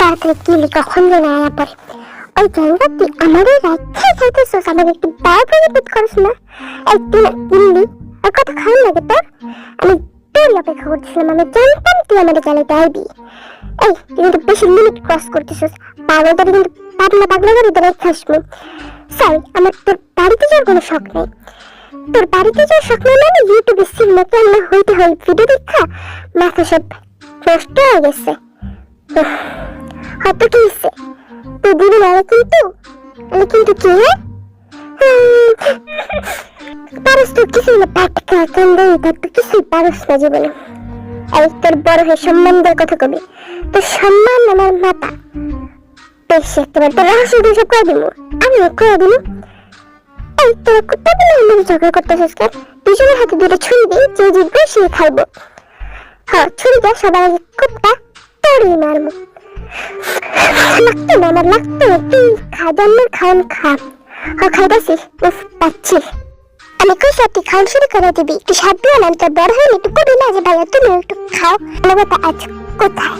তাড়াতাড়ি কিলি কখন যেন আয়া পড়ে। ওই জায়গা তুই আমারও রাখতে চাইতেছিস, আমার একটু বায়োপ্রোজেক্ট করিস না। এই তুই না কিনলি আর কথা খারাপ লাগে তোর? আমি তোরই অপেক্ষা করতেছিলাম, আমি জানতাম তুই আমাদের চালাইতে আইবি। এই তুই কিন্তু বেশি লিমিট ক্রস করতেছিস, পাগলটাকে কিন্তু পাগলা করে তোর খাসবো। সরি, আমার তোর বাড়িতে যাওয়ার কোনো শখ নেই। তোর বাড়িতে যাওয়ার শখ নেই মানে ইউটিউবে সিনেমা কেমন হইতে হয় ভিডিও দেখা মাথা সব নষ্ট হয়ে গেছে। হয়তো কি হচ্ছে তুই দিবি না, কিন্তু কি পারস তো কিছু না, পাটকা কান্দে তো কিছুই পারস না জীবনে। এই তোর বড় হয়ে সম্মানদের কথা কবি, তোর সম্মান আমার মাথা বেশ একেবারে তোর রহস্য সব করে দিব, আমিও করে দিব। এই তোর কুত্তা বলে আমাকে ঝগড়া করতেছিস কেন? দুজনের হাতে দুটো ছুরি দিই, যে জিতবে সে খাইবো। হ্যাঁ ছুরি দেখ, সবার আগে কুত্তা তোরই মারবো। লাগতো না আমার, লাগতো তুই খাওয়ান খা। হ্যাঁ খাইতেছিস, পাচ্ছিস। আমি কই তুই খাওয়ান শুরু করে দিবি, একটু সাবধান। আমি তোর বড় হয়ে একটু কবি না যে ভাইয়া তুমি একটু খাও। আমার বাবা আজ কোথায়?